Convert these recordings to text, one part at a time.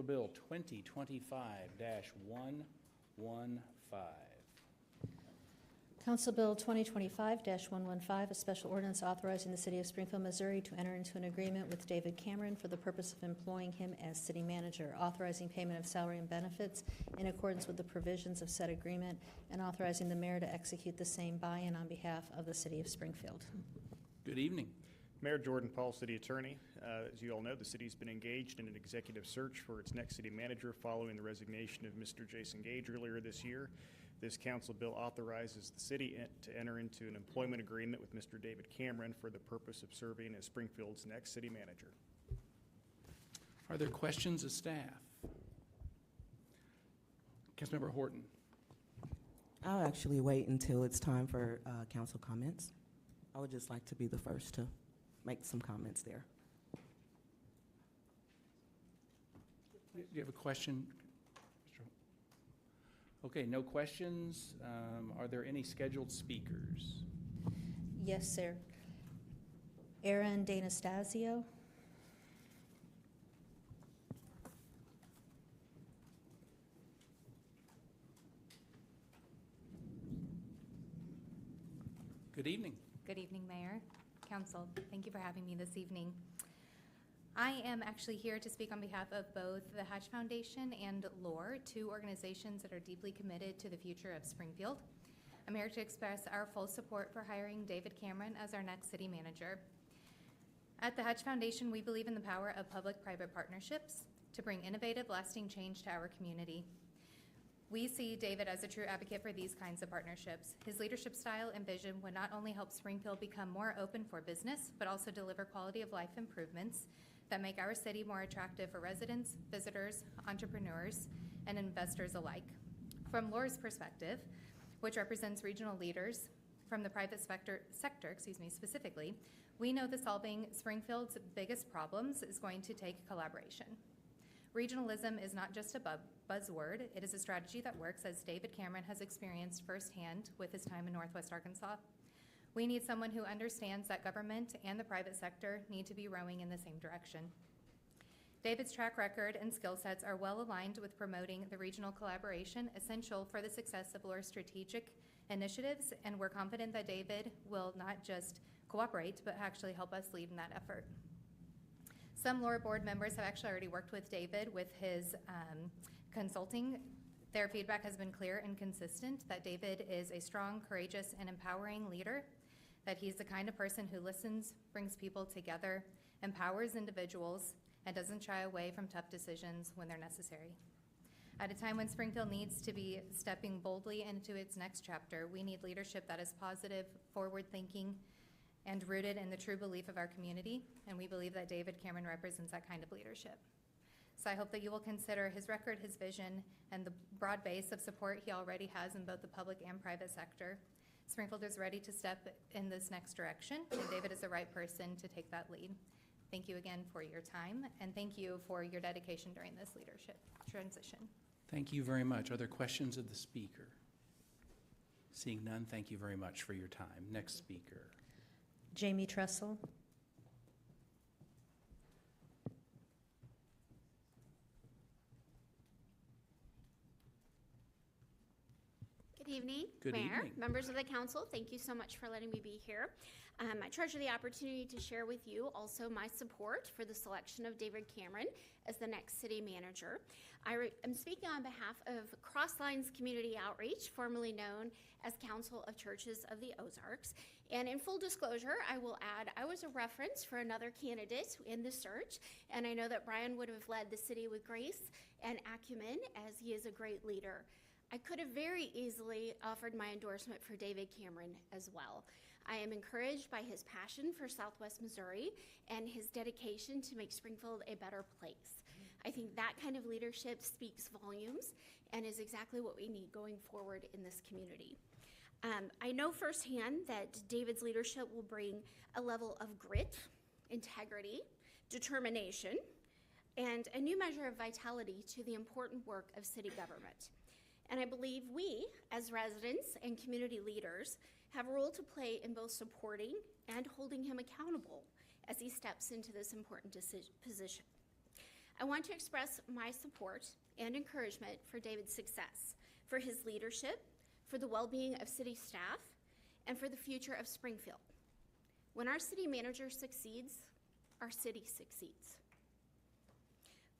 Council Bill 2025-115. Council Bill 2025-115, a special ordinance authorizing the City of Springfield, Missouri to enter into an agreement with David Cameron for the purpose of employing him as city manager, authorizing payment of salary and benefits in accordance with the provisions of said agreement, and authorizing the mayor to execute the same by and on behalf of the City of Springfield. Good evening. Mayor Jordan Paul, City Attorney. As you all know, the city's been engaged in an executive search for its next city manager following the resignation of Mr. Jason Gage earlier this year. This council bill authorizes the city to enter into an employment agreement with Mr. David Cameron for the purpose of serving as Springfield's next city manager. Are there questions of staff? Councilmember Horton. I'll actually wait until it's time for council comments. I would just like to be the first to make some comments there. Do you have a question? Okay, no questions. Are there any scheduled speakers? Yes, sir. Aaron D'Anastasio. Good evening. Good evening, Mayor, Council. Thank you for having me this evening. I am actually here to speak on behalf of both the Hatch Foundation and LORE, two organizations that are deeply committed to the future of Springfield. I'm here to express our full support for hiring David Cameron as our next city manager. At the Hatch Foundation, we believe in the power of public-private partnerships to bring innovative, lasting change to our community. We see David as a true advocate for these kinds of partnerships. His leadership style and vision would not only help Springfield become more open for business, but also deliver quality of life improvements that make our city more attractive for residents, visitors, entrepreneurs, and investors alike. From LORE's perspective, which represents regional leaders from the private sector specifically, we know that solving Springfield's biggest problems is going to take collaboration. Regionalism is not just a buzzword, it is a strategy that works, as David Cameron has experienced firsthand with his time in Northwest Arkansas. We need someone who understands that government and the private sector need to be rowing in the same direction. David's track record and skill sets are well aligned with promoting the regional collaboration essential for the success of LORE's strategic initiatives, and we're confident that David will not just cooperate, but actually help us lead in that effort. Some LORE board members have actually already worked with David with his consulting. Their feedback has been clear and consistent that David is a strong, courageous, and empowering leader, that he's the kind of person who listens, brings people together, empowers individuals, and doesn't shy away from tough decisions when they're necessary. At a time when Springfield needs to be stepping boldly into its next chapter, we need leadership that is positive, forward-thinking, and rooted in the true belief of our community, and we believe that David Cameron represents that kind of leadership. So I hope that you will consider his record, his vision, and the broad base of support he already has in both the public and private sector. Springfield is ready to step in this next direction, and David is the right person to take that lead. Thank you again for your time, and thank you for your dedication during this leadership transition. Thank you very much. Are there questions of the speaker? Seeing none, thank you very much for your time. Next speaker. Jamie Tressel. Good evening, Good Mayor, evening. members of the council. Thank you so much for letting me be here. I treasure the opportunity to share with you also my support for the selection of David Cameron as the next city manager. I am speaking on behalf of Crosslines Community Outreach, formerly known as Council of Churches of the Ozarks. And in full disclosure, I will add, I was a reference for another candidate in the search, and I know that Brian would have led the city with grace and acumen, as he is a great leader. I could have very easily offered my endorsement for David Cameron as well. I am encouraged by his passion for Southwest Missouri and his dedication to make Springfield a better place. I think that kind of leadership speaks volumes and is exactly what we need going forward in this community. I know firsthand that David's leadership will bring a level of grit, integrity, determination, and a new measure of vitality to the important work of city government. And I believe we, as residents and community leaders, have a role to play in both supporting and holding him accountable as he steps into this important position. I want to express my support and encouragement for David's success, for his leadership, for the well-being of city staff, and for the future of Springfield. When our city manager succeeds, our city succeeds.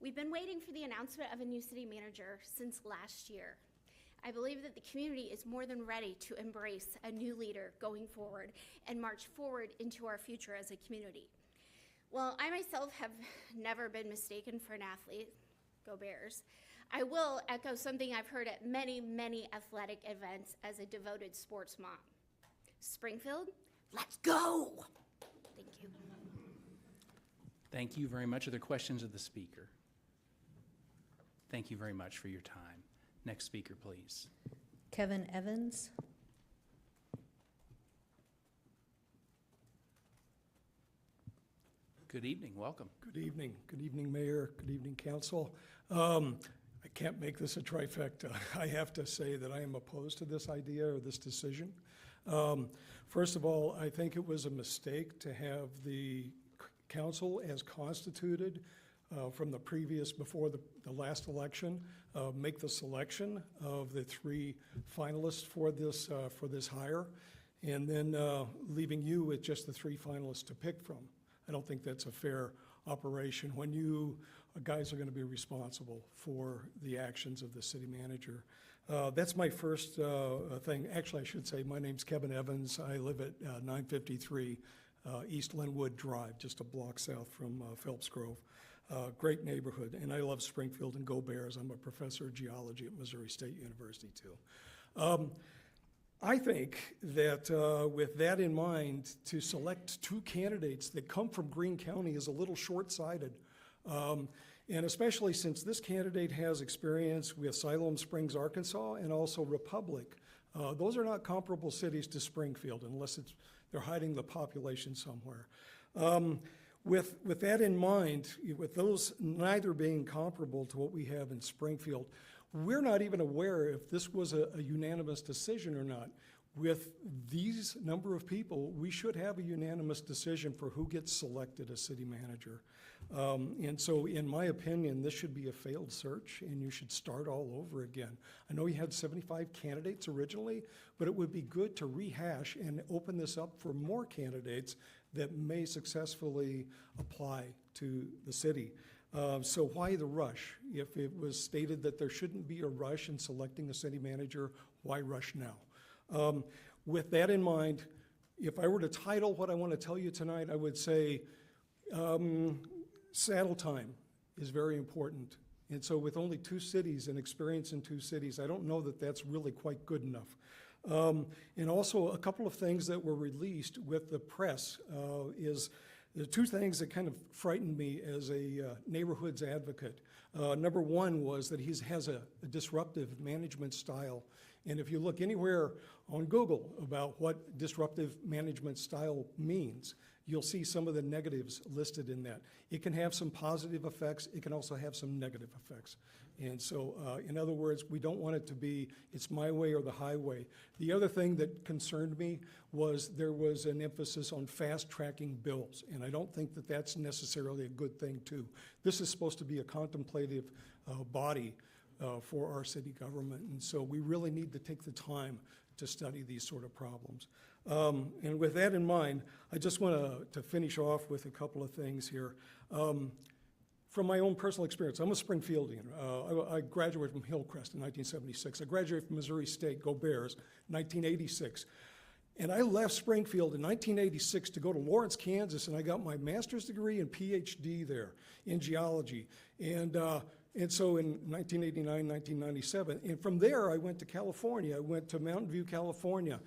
We've been waiting for the announcement of a new city manager since last year. I believe that the community is more than ready to embrace a new leader going forward and march forward into our future as a community. While I myself have never been mistaken for an athlete, go Bears, I will echo something I've heard at many, many athletic events as a devoted sports mom. Springfield, let's go! Thank you. Thank you very much. Are there questions of the speaker? Thank you very much for your time. Next speaker, please. Kevin Evans. Good evening. Welcome. Good evening. Good evening, Mayor. Good evening, Council. I can't make this a trifecta. I have to say that I am opposed to this idea or this decision. First of all, I think it was a mistake to have the council as constituted from the previous, before the last election, make the selection of the 3 finalists for this hire, and then leaving you with just the 3 finalists to pick from. I don't think that's a fair operation when you guys are going to be responsible for the actions of the city manager. That's my first thing. Actually, I should say my name's Kevin Evans. I live at 953 East Linwood Drive, just a block south from Phelps Grove. Great neighborhood, and I love Springfield and go Bears. I'm a professor of geology at Missouri State University, too. I think that with that in mind, to select 2 candidates that come from Greene County is a little short-sighted. And especially since this candidate has experience with Siloam Springs, Arkansas, and also Republic. Those are not comparable cities to Springfield, unless they're hiding the population somewhere. With that in mind, with those neither being comparable to what we have in Springfield, we're not even aware if this was a unanimous decision or not. With these number of people, we should have a unanimous decision for who gets selected as city manager. And so in my opinion, this should be a failed search and you should start all over again. I know you had 75 candidates originally, but it would be good to rehash and open this up for more candidates that may successfully apply to the city. So why the rush? If it was stated that there shouldn't be a rush in selecting a city manager, why rush now? With that in mind, if I were to title what I want to tell you tonight, I would say saddle time is very important. And so with only 2 cities and experience in 2 cities, I don't know that that's really quite good enough. And also a couple of things that were released with the press is the 2 things that kind of frightened me as a neighborhoods advocate. Number 1 was that he has a disruptive management style. And if you look anywhere on Google about what disruptive management style means, you'll see some of the negatives listed in that. It can have some positive effects. It can also have some negative effects. And so, in other words, we don't want it to be, it's my way or the highway. The other thing that concerned me was there was an emphasis on fast-tracking bills, and I don't think that that's necessarily a good thing, too. This is supposed to be a contemplative body for our city government, and so we really need to take the time to study these sort of problems. And with that in mind, I just want to finish off with a couple of things here. From my own personal experience, I'm a Springfieldian. I graduated from Hillcrest in 1976. I graduated from Missouri State, go Bears, 1986. And I left Springfield in 1986 to go to Lawrence, Kansas, and I got my master's degree and PhD there in geology. And so in 1989, 1997, and from there I went to California. I went to Mountain View, California.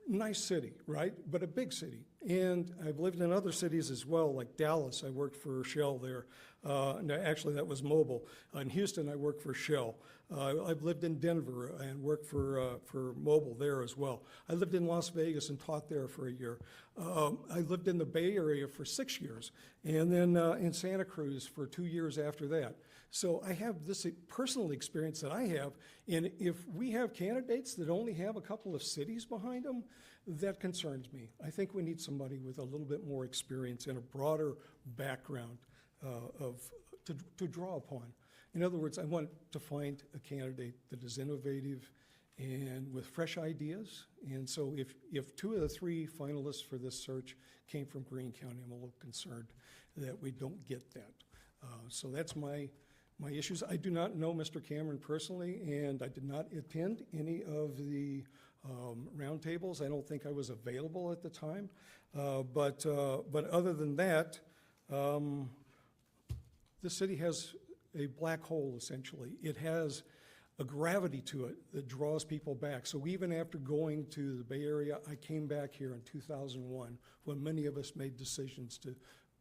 Nice city, right? But a big city. And I've lived in other cities as well, like Dallas. I worked for Shell there. No, actually, that was Mobil. In Houston, I worked for Shell. I've lived in Denver and worked for Mobil there as well. I lived in Las Vegas and taught there for a year. I lived in the Bay Area for 6 years, and then in Santa Cruz for 2 years after that. So I have this personal experience that I have, and if we have candidates that only have a couple of cities behind them, that concerns me. I think we need somebody with a little bit more experience and a broader background of to draw upon. In other words, I want to find a candidate that is innovative and with fresh ideas. And so if 2 of the 3 finalists for this search came from Greene County, I'm a little concerned that we don't get that. So that's my issues. I do not know Mr. Cameron personally, and I did not attend any of the roundtables. I don't think I was available at the time. But other than that, the city has a black hole, essentially. It has a gravity to it that draws people back. So even after going to the Bay Area, I came back here in 2001 when many of us made decisions to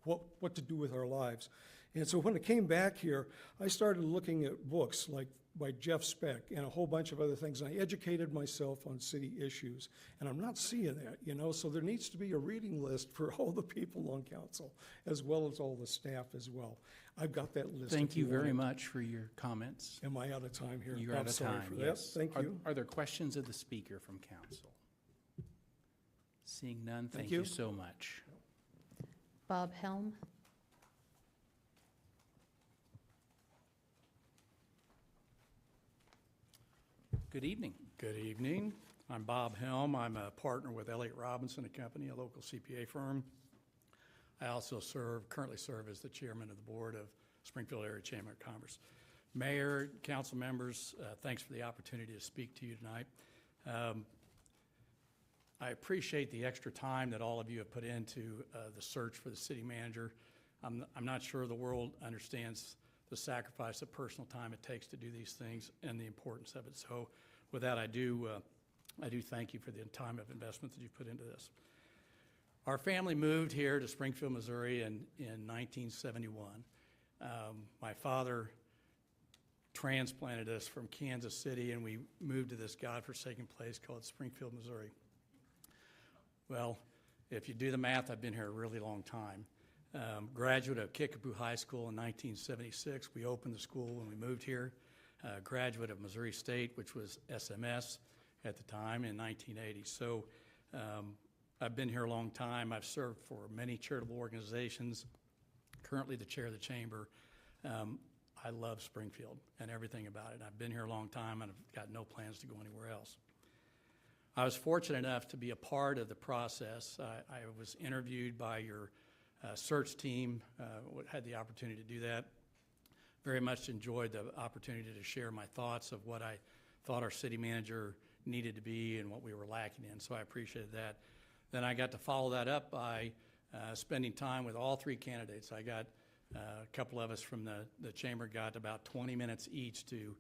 what to do with our lives. And so when I came back here, I started looking at books like by Jeff Speck and a whole bunch of other things. And I educated myself on city issues. And I'm not seeing that, you know, so there needs to be a reading list for all the people on council, as well as all the staff as well. I've got that list. Thank you very want it. much for your comments. Am I out of time here? You're I'm out of sorry time, for that. yes. Thank you. Are there questions of the speaker from council? Seeing none, Thank thank you you. so much. Bob Helm. Good evening. Good evening. I'm Bob Helm. I'm a partner with Elliott Robinson & Company, a local CPA firm. I also currently serve as the chairman of the board of Springfield Area Chamber of Commerce. Mayor, council members, thanks for the opportunity to speak to you tonight. I appreciate the extra time that all of you have put into the search for the city manager. I'm not sure the world understands the sacrifice of personal time it takes to do these things and the importance of it. So with that, I do thank you for the time of investment that you put into this. Our family moved here to Springfield, Missouri in 1971. My father transplanted us from Kansas City, and we moved to this godforsaken place called Springfield, Missouri. Well, if you do the math, I've been here a really long time. Graduate of Kickapoo High School in 1976. We opened the school when we moved here. Graduate of Missouri State, which was SMS at the time, in 1980. So I've been here a long time. I've served for many charitable organizations, currently the chair of the chamber. I love Springfield and everything about it. I've been here a long time, and I've got no plans to go anywhere else. I was fortunate enough to be a part of the process. I was interviewed by your search team, had the opportunity to do that. Very much enjoyed the opportunity to share my thoughts of what I thought our city manager needed to be and what we were lacking in, so I appreciated that. Then I got to follow that up by spending time with all 3 candidates. I got a couple of us from the chamber got about 20 minutes each to,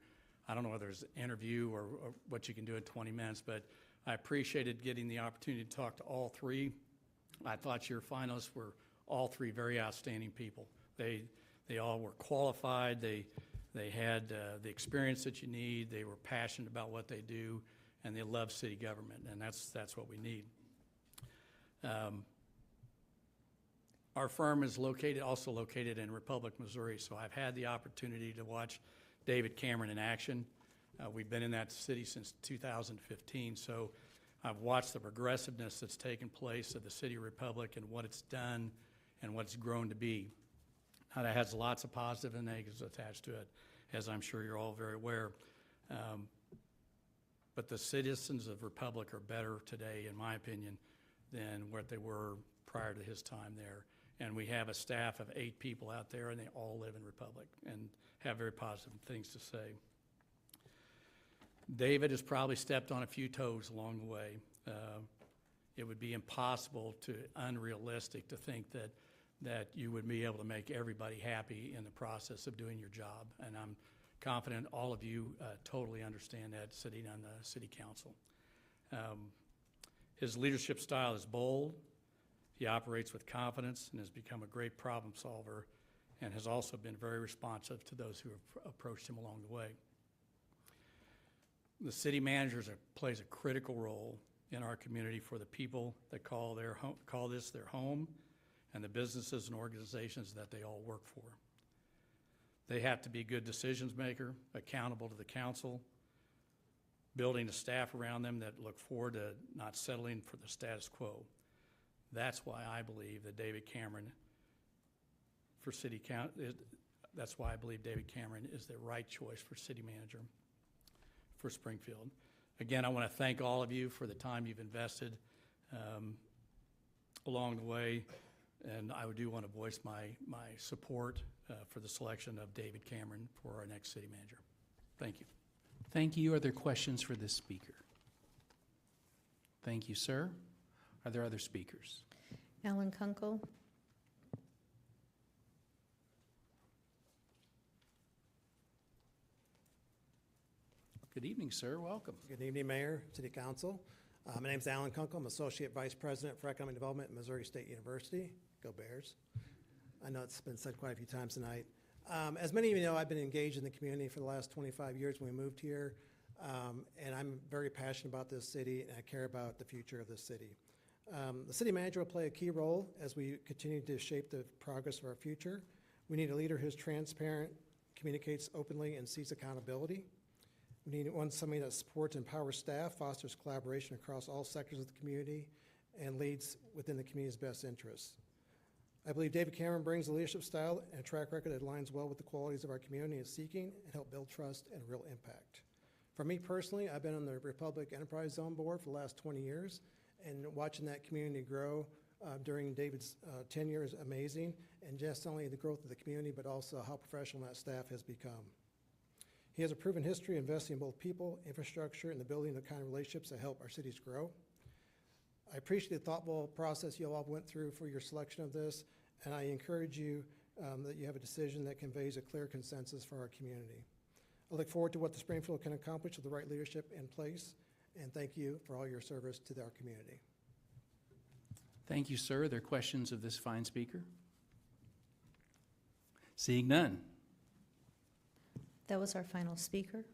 I don't know whether it's an interview or what you can do in 20 minutes, but I appreciated getting the opportunity to talk to all 3. I thought your finalists were all 3 very outstanding people. They all were qualified. They had the experience that you need. They were passionate about what they do, and they love city government, and that's what we need. Our firm is also located in Republic, Missouri, so I've had the opportunity to watch David Cameron in action. We've been in that city since 2015, so I've watched the progressiveness that's taken place of the city of Republic and what it's done and what it's grown to be. Now, that has lots of positive and negatives attached to it, as I'm sure you're all very aware. But the citizens of Republic are better today, in my opinion, than what they were prior to his time there. And we have a staff of 8 people out there, and they all live in Republic and have very positive things to say. David has probably stepped on a few toes along the way. It would be impossible unrealistic to think that you would be able to make everybody happy in the process of doing your job. And I'm confident all of you totally understand that sitting on the city council. His leadership style is bold. He operates with confidence and has become a great problem solver, and has also been very responsive to those who have approached him along the way. The city manager plays a critical role in our community for the people that call this their home, and the businesses and organizations that they all work for. They have to be a good decisions maker, accountable to the council, building a staff around them that look forward to not settling for the status quo. That's why I believe that David Cameron for city council, that's why I believe David Cameron is the right choice for city manager for Springfield. Again, I want to thank all of you for the time you've invested along the way, and I do want to voice my support for the selection of David Cameron for our next city manager. Thank you. Thank you. Are there questions for this speaker? Thank you, sir. Are there other speakers? Alan Kunkel. Good evening, sir. Welcome. Good evening, Mayor, City Council. My name's Alan Kunkel. I'm Associate Vice President for Economic Development at Missouri State University. Go Bears. I know it's been said quite a few times tonight. As many of you know, I've been engaged in the community for the last 25 years when we moved here, and I'm very passionate about this city, and I care about the future of this city. The city manager will play a key role as we continue to shape the progress of our future. We need a leader who's transparent, communicates openly, and sees accountability. We need somebody that supports and empowers staff, fosters collaboration across all sectors of the community, and leads within the community's best interests. I believe David Cameron brings a leadership style and a track record that aligns well with the qualities of our community is seeking and help build trust and real impact. For me personally, I've been on the Republic Enterprise Zone Board for the last 20 years, and watching that community grow during David's tenure is amazing, and just not only the growth of the community, but also how professional that staff has become. He has a proven history investing in both people, infrastructure, and the building of the kind of relationships that help our cities grow. I appreciate the thoughtful process you all went through for your selection of this, and I encourage you that you have a decision that conveys a clear consensus for our community. I look forward to what the Springfield can accomplish with the right leadership in place, and thank you for all your service to our community. Thank you, sir. Are there questions of this fine speaker? Seeing none. That was our final speaker.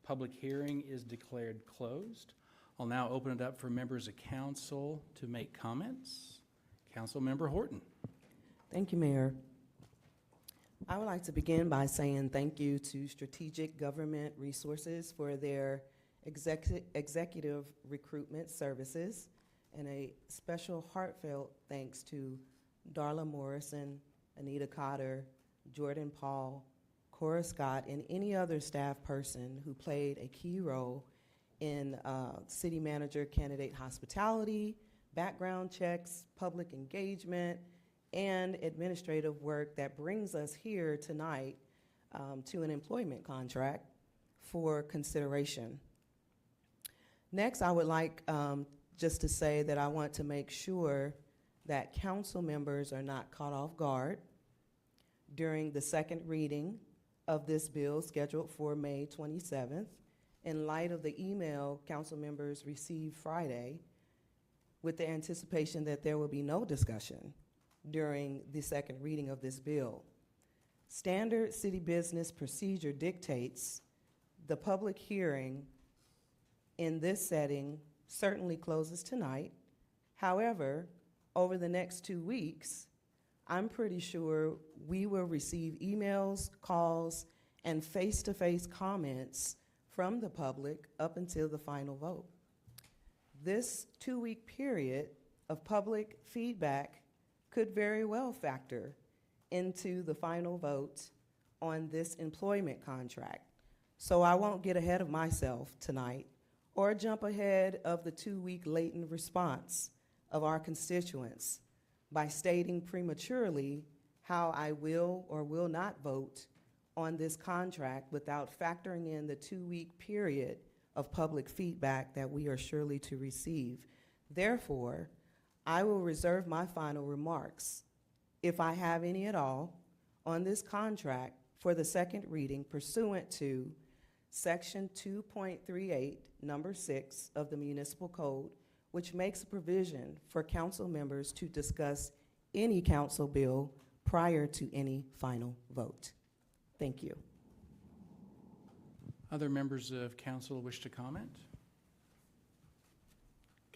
Public hearing is declared closed. I'll now open it up for members of council to make comments. Councilmember Horton. Thank you, Mayor. I would like to begin by saying thank you to Strategic Government Resources for their executive recruitment services, and a special heartfelt thanks to Darla Morrison, Anita Cotter, Jordan Paul, Cora Scott, and any other staff person who played a key role in city manager candidate hospitality, background checks, public engagement, and administrative work that brings us here tonight to an employment contract for consideration. Next, I would like just to say that I want to make sure that council members are not caught off guard during the second reading of this bill scheduled for May 27th, in light of the email council members received Friday with the anticipation that there will be no discussion during the second reading of this bill. Standard city business procedure dictates the public hearing in this setting certainly closes tonight. However, over the next 2 weeks, I'm pretty sure we will receive emails, calls, and face-to-face comments from the public up until the final vote. This 2-week period of public feedback could very well factor into the final vote on this employment contract. So I won't get ahead of myself tonight or jump ahead of the 2-week latent response of our constituents by stating prematurely how I will or will not vote on this contract without factoring in the 2-week period of public feedback that we are surely to receive. Therefore, I will reserve my final remarks, if I have any at all, on this contract for the second reading pursuant to Section 2.38, Number 6 of the Municipal Code, which makes a provision for council members to discuss any council bill prior to any final vote. Thank you. Other members of council wish to comment?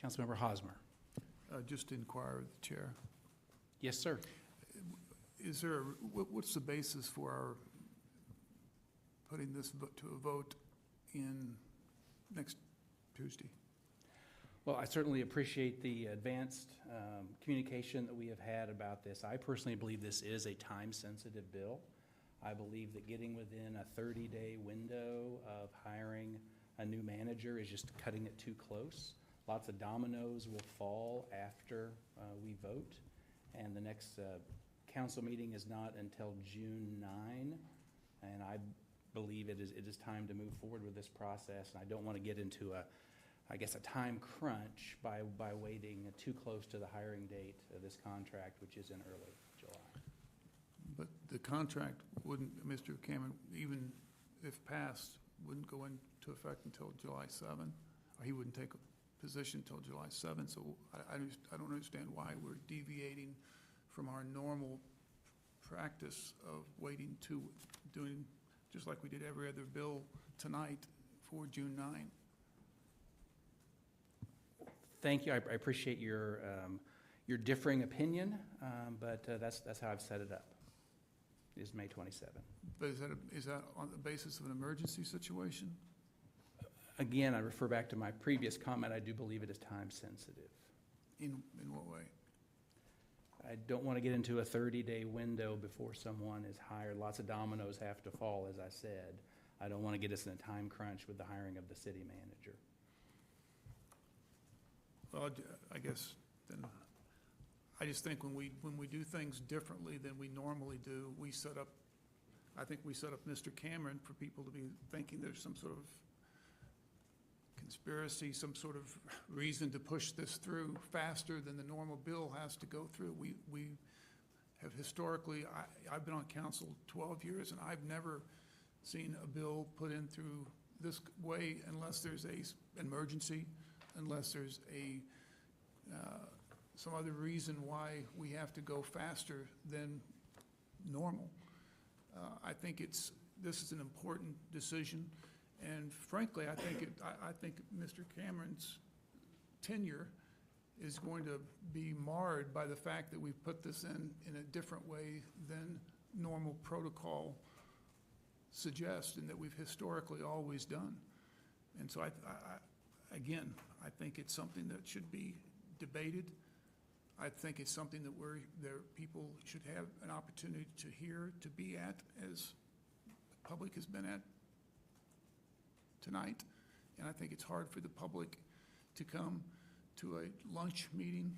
Councilmember Hosmer. Just to inquire with the chair. Yes, sir. Is there, what's the basis for our putting this to a vote in next Tuesday? Well, I certainly appreciate the advanced communication that we have had about this. I personally believe this is a time-sensitive bill. I believe that getting within a 30-day window of hiring a new manager is just cutting it too close. Lots of dominoes will fall after we vote, and the next council meeting is not until June 9, and I believe it is time to move forward with this process, and I don't want to get into a time crunch by waiting too close to the hiring date of this contract, which is in early July. But the contract wouldn't, Mr. Cameron, even if passed, wouldn't go into effect until July 7, or he wouldn't take a position until July 7. So I don't understand why we're deviating from our normal practice of waiting to doing, just like we did every other bill tonight for June 9. Thank you. I appreciate your differing opinion, but that's how I've set it up. Is May 27. But is that on the basis of an emergency situation? Again, I refer back to my previous comment. I do believe it is time sensitive. In what way? I don't want to get into a 30-day window before someone is hired. Lots of dominoes have to fall, as I said. I don't want to get us in a time crunch with the hiring of the city manager. Well, I guess then, I just think when we do things differently than we normally do, I think we set up Mr. Cameron for people to be thinking there's some sort of conspiracy, some sort of reason to push this through faster than the normal bill has to go through. We have historically, I've been on council 12 years, and I've never seen a bill put in through this way unless there's an emergency, unless there's some other reason why we have to go faster than normal. I think this is an important decision, and frankly, I think Mr. Cameron's tenure is going to be marred by the fact that we've put this in a different way than normal protocol suggests, and that we've historically always done. And so again, I think it's something that should be debated. I think it's something that people should have an opportunity to hear, to be at, as the public has been at tonight. And I think it's hard for the public to come to a lunch meeting.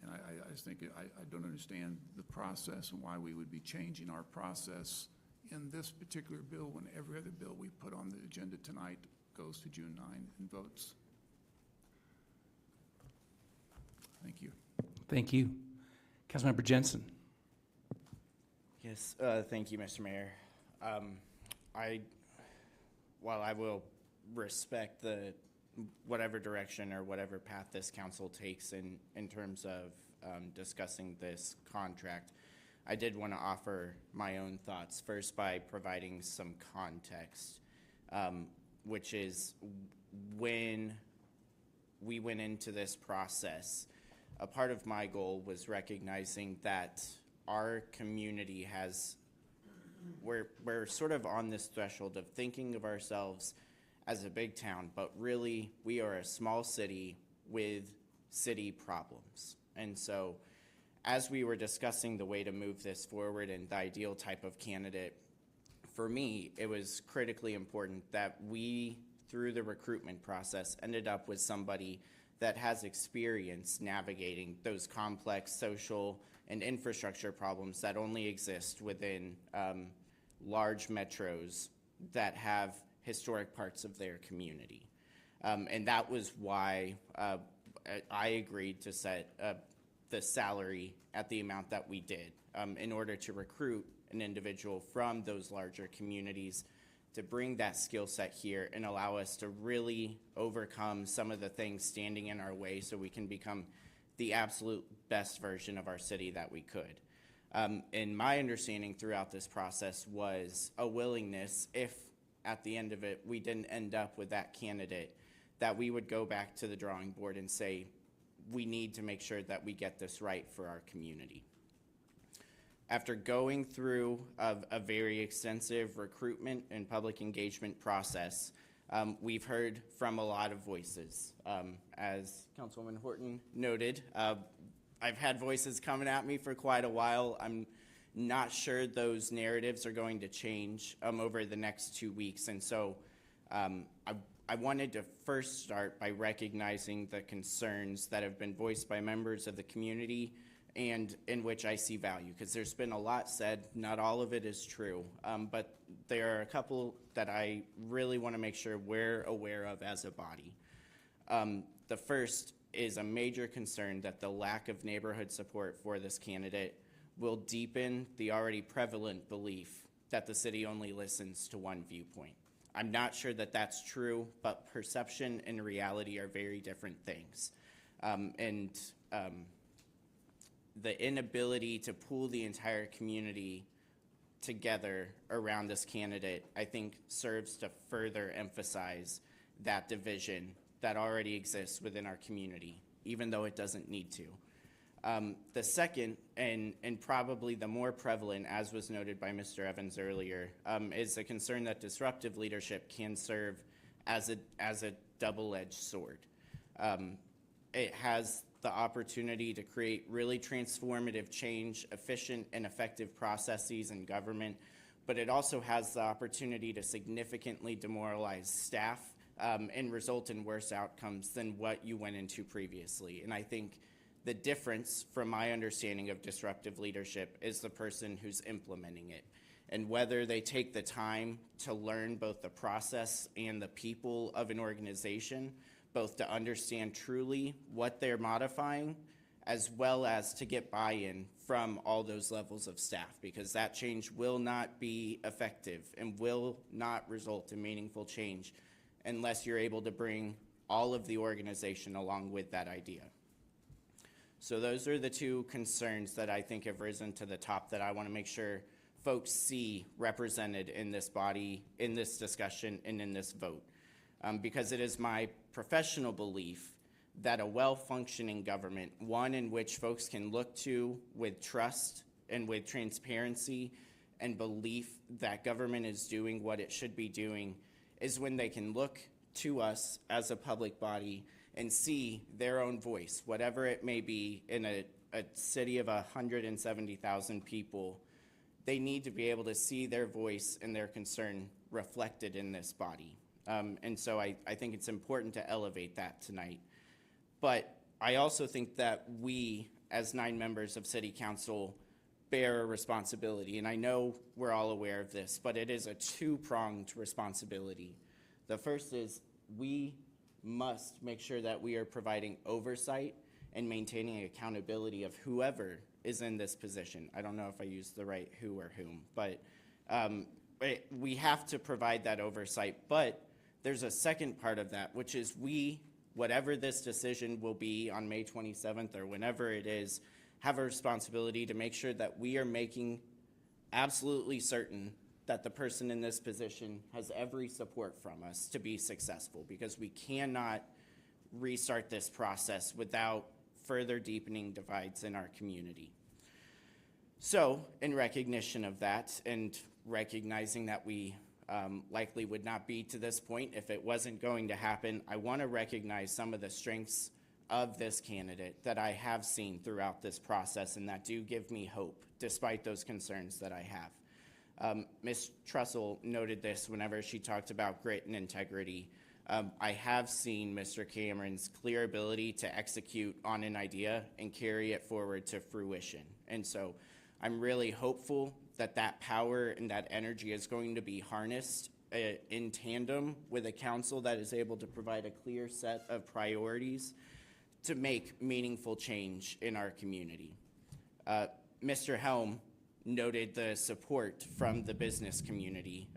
And I just think, I don't understand the process and why we would be changing our process in this particular bill when every other bill we put on the agenda tonight goes to June 9 and votes. Thank you. Thank you. Councilmember Jensen. Yes, thank you, Mr. Mayor. While I will respect whatever direction or whatever path this council takes in terms of discussing this contract, I did want to offer my own thoughts first by providing some context, which is when we went into this process, a part of my goal was recognizing that our community we're sort of on this threshold of thinking of ourselves as a big town, but really we are a small city with city problems. And so as we were discussing the way to move this forward and the ideal type of candidate, for me, it was critically important that we, through the recruitment process, ended up with somebody that has experience navigating those complex social and infrastructure problems that only exist within large metros that have historic parts of their community. And that was why I agreed to set the salary at the amount that we did in order to recruit an individual from those larger communities to bring that skill set here and allow us to really overcome some of the things standing in our way so we can become the absolute best version of our city that we could. And my understanding throughout this process was a willingness, if at the end of it we didn't end up with that candidate, that we would go back to the drawing board and say, we need to make sure that we get this right for our community. After going through a very extensive recruitment and public engagement process, We've heard from a lot of voices. As Councilwoman Horton noted, I've had voices coming at me for quite a while. I'm not sure those narratives are going to change over the next 2 weeks. And so I wanted to first start by recognizing the concerns that have been voiced by members of the community and in which I see value, because there's been a lot said. Not all of it is true, but there are a couple that I really want to make sure we're aware of as a body. The first is a major concern that the lack of neighborhood support for this candidate will deepen the already prevalent belief that the city only listens to one viewpoint. I'm not sure that that's true, but perception and reality are very different things. The inability to pull the entire community together around this candidate, I think, serves to further emphasize that division that already exists within our community, even though it doesn't need to. The second, and probably the more prevalent, as was noted by Mr. Evans earlier, is the concern that disruptive leadership can serve as a double-edged sword. It has the opportunity to create really transformative change, efficient and effective processes in government, but it also has the opportunity to significantly demoralize staff and result in worse outcomes than what you went into previously. And I think the difference from my understanding of disruptive leadership is the person who's implementing it, and whether they take the time to learn both the process and the people of an organization, both to understand truly what they're modifying, as well as to get buy-in from all those levels of staff, because that change will not be effective and will not result in meaningful change unless you're able to bring all of the organization along with that idea. So those are the two concerns that I think have risen to the top that I want to make sure folks see represented in this body, in this discussion, and in this vote. Because it is my professional belief that a well-functioning government, one in which folks can look to with trust and with transparency and belief that government is doing what it should be doing, is when they can look to us as a public body and see their own voice, whatever it may be, in a city of 170,000 people. They need to be able to see their voice and their concern reflected in this body. And so I think it's important to elevate that tonight. But I also think that we, as 9 members of City Council, bear a responsibility. And I know we're all aware of this, but it is a two-pronged responsibility. The first is we must make sure that we are providing oversight and maintaining accountability of whoever is in this position. I don't know if I used the right who or whom, but we have to provide that oversight. But there's a second part of that, which is we, whatever this decision will be on May 27th or whenever it is, have a responsibility to make sure that we are making absolutely certain that the person in this position has every support from us to be successful, because we cannot restart this process without further deepening divides in our community. So, in recognition of that, and recognizing that we likely would not be to this point if it wasn't going to happen, I want to recognize some of the strengths of this candidate that I have seen throughout this process and that do give me hope, despite those concerns that I have. Ms. Trussell noted this whenever she talked about grit and integrity. I have seen Mr. Cameron's clear ability to execute on an idea and carry it forward to fruition. And so I'm really hopeful that that power and that energy is going to be harnessed in tandem with a council that is able to provide a clear set of priorities to make meaningful change in our community. Mr. Helm noted the support from the business community,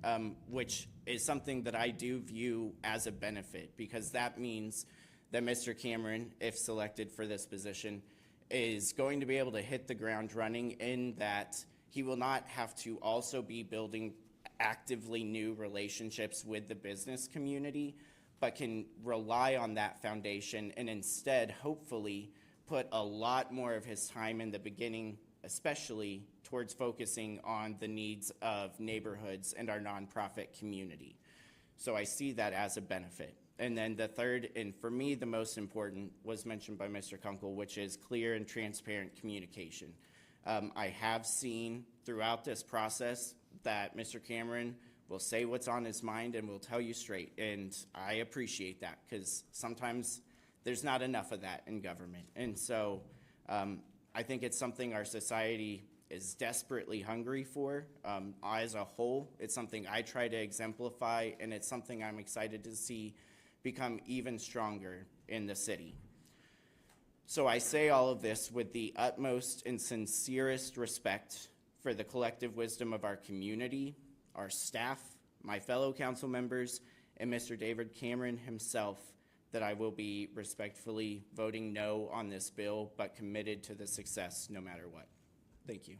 which is something that I do view as a benefit, because that means that Mr. Cameron, if selected for this position, is going to be able to hit the ground running, in that he will not have to also be building actively new relationships with the business community, but can rely on that foundation and instead hopefully put a lot more of his time in the beginning, especially towards focusing on the needs of neighborhoods and our nonprofit community. So I see that as a benefit. And then the third, and for me, the most important, was mentioned by Mr. Kunkel, which is clear and transparent communication. I have seen throughout this process that Mr. Cameron will say what's on his mind and will tell you straight. And I appreciate that, because sometimes there's not enough of that in government. And so I think it's something our society is desperately hungry for. As a whole, it's something I try to exemplify, and it's something I'm excited to see become even stronger in the city. So I say all of this with the utmost and sincerest respect for the collective wisdom of our community, our staff, my fellow council members, and Mr. David Cameron himself, that I will be respectfully voting no on this bill, but committed to the success no matter what. Thank you.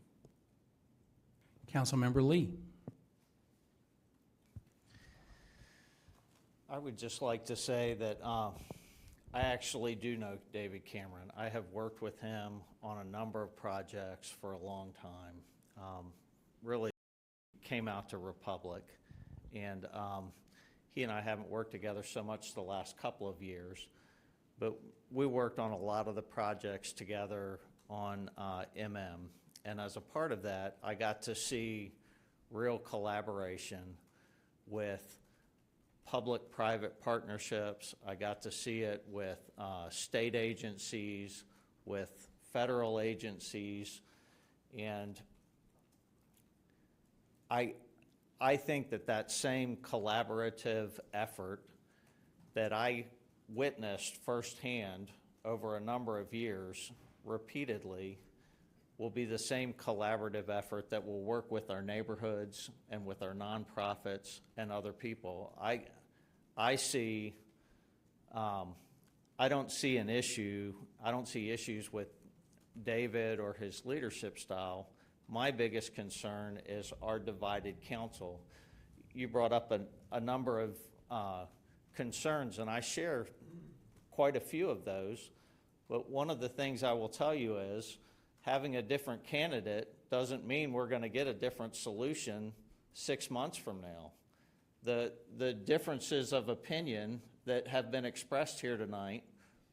Councilmember Lee. I would just like to say that I actually do know David Cameron. I have worked with him on a number of projects for a long time. Really came out to Republic, and he and I haven't worked together so much the last couple of years, but we worked on a lot of the projects together on MM. And as a part of that, I got to see real collaboration with public-private partnerships. I got to see it with state agencies, with federal agencies, and I think that same collaborative effort that I witnessed firsthand over a number of years repeatedly will be the same collaborative effort that will work with our neighborhoods and with our nonprofits and other people. I see, I don't see an issue, I don't see issues with David or his leadership style. My biggest concern is our divided council. You brought up a number of concerns, and I share quite a few of those, but one of the things I will tell you is having a different candidate doesn't mean we're going to get a different solution 6 months from now. The differences of opinion that have been expressed here tonight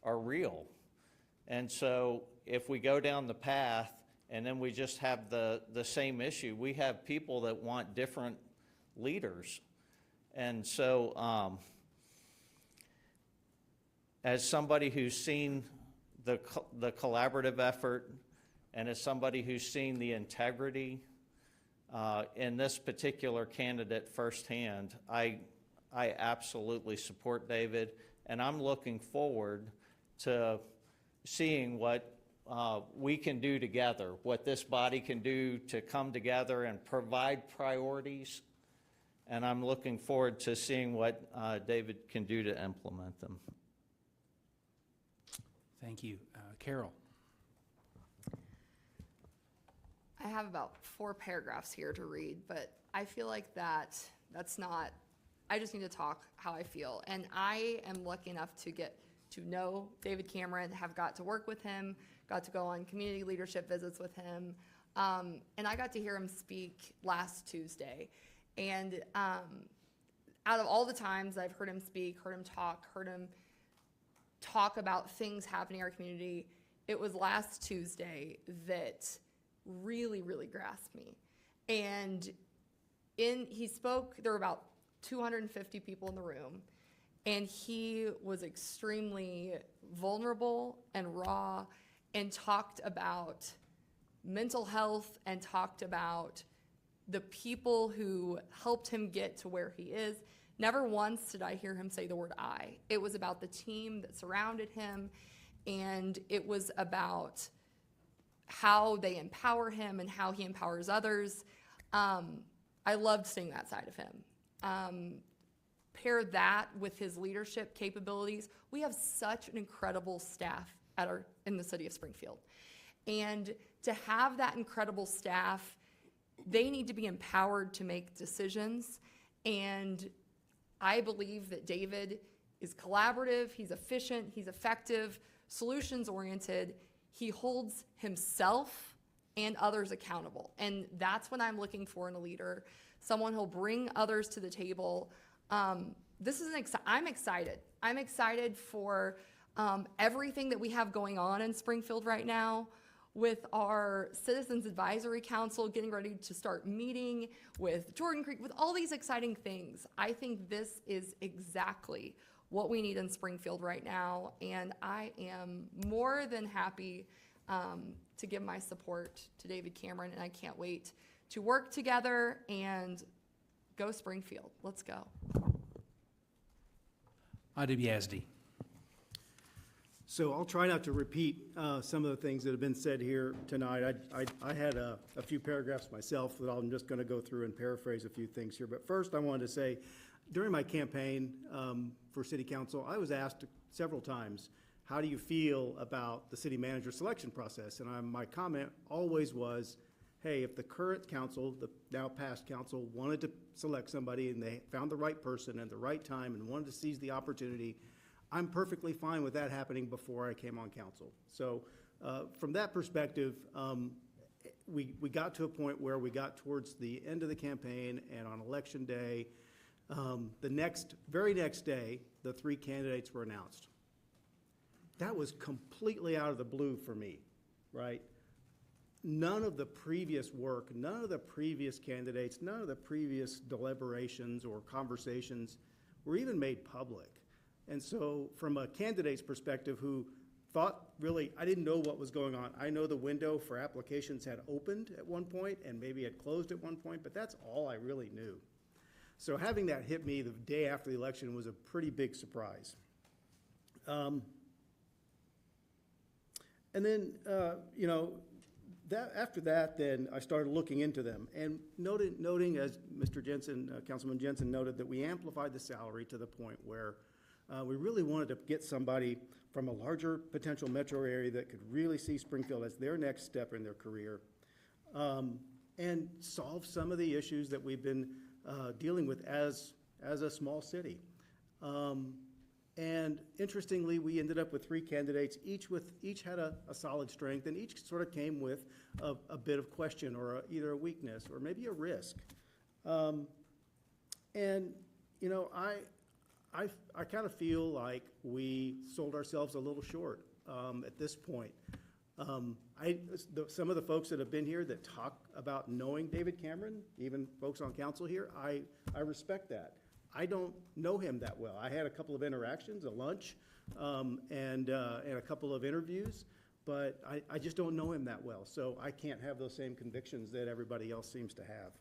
are real. And so if we go down the path and then we just have the same issue, we have people that want different leaders. And so as somebody who's seen the collaborative effort, and as somebody who's seen the integrity in this particular candidate firsthand, I absolutely support David, and I'm looking forward to seeing what we can do together, what this body can do to come together and provide priorities, and I'm looking forward to seeing what David can do to implement them. Thank you. Carol. I have about 4 paragraphs here to read, but I feel like that's not, I just need to talk how I feel. And I am lucky enough to get to know David Cameron, have got to work with him, got to go on community leadership visits with him. And I got to hear him speak last Tuesday. And out of all the times I've heard him speak, heard him talk about things happening in our community, it was last Tuesday that really, really grasped me. And he spoke, there were about 250 people in the room, and he was extremely vulnerable and raw and talked about mental health and talked about the people who helped him get to where he is. Never once did I hear him say the word I. It was about the team that surrounded him, and it was about how they empower him and how he empowers others. I loved seeing that side of him. Pair that with his leadership capabilities. We have such an incredible staff in the city of Springfield. And to have that incredible staff, they need to be empowered to make decisions. And I believe that David is collaborative, he's efficient, he's effective, solutions-oriented. He holds himself and others accountable. And that's what I'm looking for in a leader, someone who'll bring others to the table. I'm excited. I'm excited for everything that we have going on in Springfield right now with our Citizens Advisory Council getting ready to start meeting, with Jordan Creek, with all these exciting things. I think this is exactly what we need in Springfield right now, and I am more than happy to give my support to David Cameron, and I can't wait to work together and go Springfield. Let's go. Adi Yazdi. So I'll try not to repeat some of the things that have been said here tonight. I had a few paragraphs myself that I'm just going to go through and paraphrase a few things here. But first, I wanted to say, during my campaign for city council, I was asked several times, how do you feel about the city manager selection process? And my comment always was, hey, if the current council, the now past council, wanted to select somebody and they found the right person at the right time and wanted to seize the opportunity, I'm perfectly fine with that happening before I came on council. So from that perspective, we got to a point where we got towards the end of the campaign, and on election day, the very next day, the 3 candidates were announced. That was completely out of the blue for me, right? None of the previous work, none of the previous candidates, none of the previous deliberations or conversations were even made public. And so from a candidate's perspective who thought really, I didn't know what was going on. I know the window for applications had opened at one point and maybe had closed at one point, but that's all I really knew. So having that hit me the day after the election was a pretty big surprise. And then, after that, then I started looking into them and noting, as Mr. Jensen, Councilman Jensen noted, that we amplified the salary to the point where we really wanted to get somebody from a larger potential metro area that could really see Springfield as their next step in their career, and solve some of the issues that we've been dealing with as a small city. And interestingly, we ended up with 3 candidates, each had a solid strength, and each sort of came with a bit of question or either a weakness or maybe a risk. And I kind of feel like we sold ourselves a little short at this point. Some of the folks that have been here that talk about knowing David Cameron, even folks on council here, I respect that. I don't know him that well. I had a couple of interactions, a lunch, and a couple of interviews, but I just don't know him that well. So I can't have those same convictions that everybody else seems to have.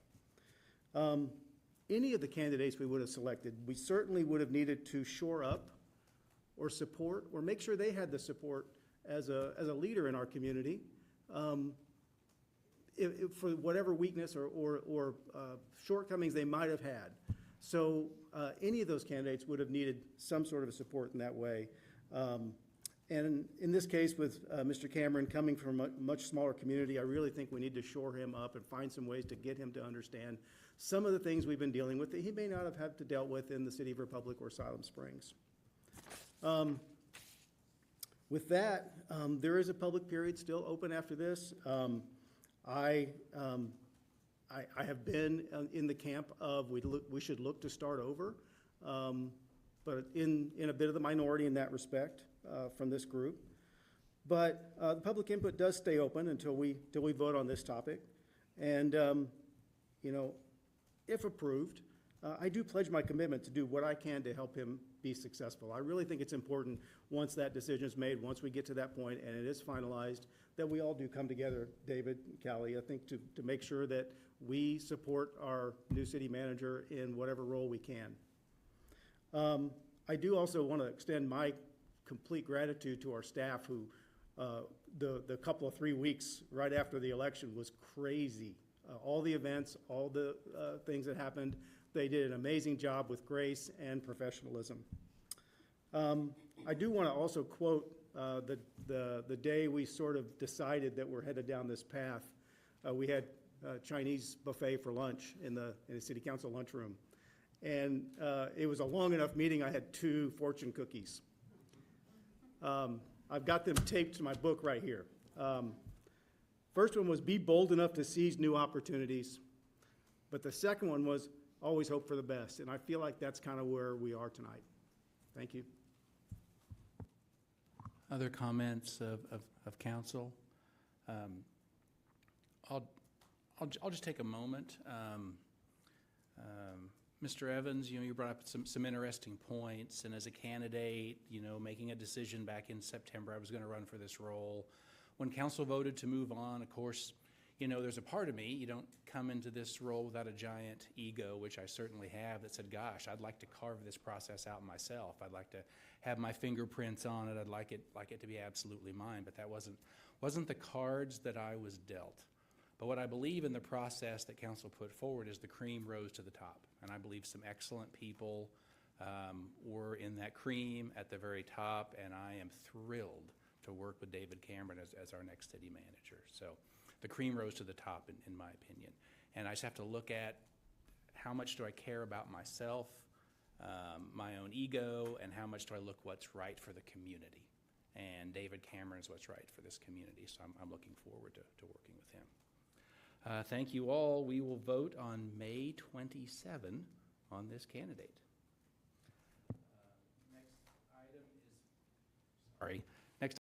Any of the candidates we would have selected, we certainly would have needed to shore up or support or make sure they had the support as a leader in our community for whatever weakness or shortcomings they might have had. So any of those candidates would have needed some sort of support in that way. And in this case with Mr. Cameron coming from a much smaller community, I really think we need to shore him up and find some ways to get him to understand some of the things we've been dealing with that he may not have had to deal with in the City of Republic or Siloam Springs. With that, there is a public period still open after this. I have been in the camp of we should look to start over, but in a bit of the minority in that respect from this group. But the public input does stay open until we vote on this topic. And, if approved, I do pledge my commitment to do what I can to help him be successful. I really think it's important once that decision is made, once we get to that point and it is finalized, that we all do come together, David, Callie, I think to make sure that we support our new city manager in whatever role we can. I do also want to extend my complete gratitude to our staff who the couple of 3 weeks right after the election was crazy. All the events, all the things that happened, they did an amazing job with grace and professionalism. I do want to also quote the day we sort of decided that we're headed down this path. We had a Chinese buffet for lunch in the city council lunchroom. And it was a long enough meeting, I had 2 fortune cookies. I've got them taped to my book right here. First one was be bold enough to seize new opportunities. But the second one was always hope for the best. And I feel like that's kind of where we are tonight. Thank you. Other comments of council? I'll just take a moment. Mr. Evans, you brought up some interesting points, and as a candidate, making a decision back in September, I was going to run for this role. When council voted to move on, of course, there's a part of me, you don't come into this role without a giant ego, which I certainly have, that said, gosh, I'd like to carve this process out myself. I'd like to have my fingerprints on it. I'd like it to be absolutely mine, but that wasn't the cards that I was dealt. But what I believe in the process that council put forward is the cream rose to the top. And I believe some excellent people were in that cream at the very top, and I am thrilled to work with David Cameron as our next city manager. So the cream rose to the top, in my opinion. And I just have to look at how much do I care about myself, my own ego, and how much do I look what's right for the community. And David Cameron is what's right for this community, so I'm looking forward to working with him. Thank you all. We will vote on May 27 on this candidate. Next item is, sorry.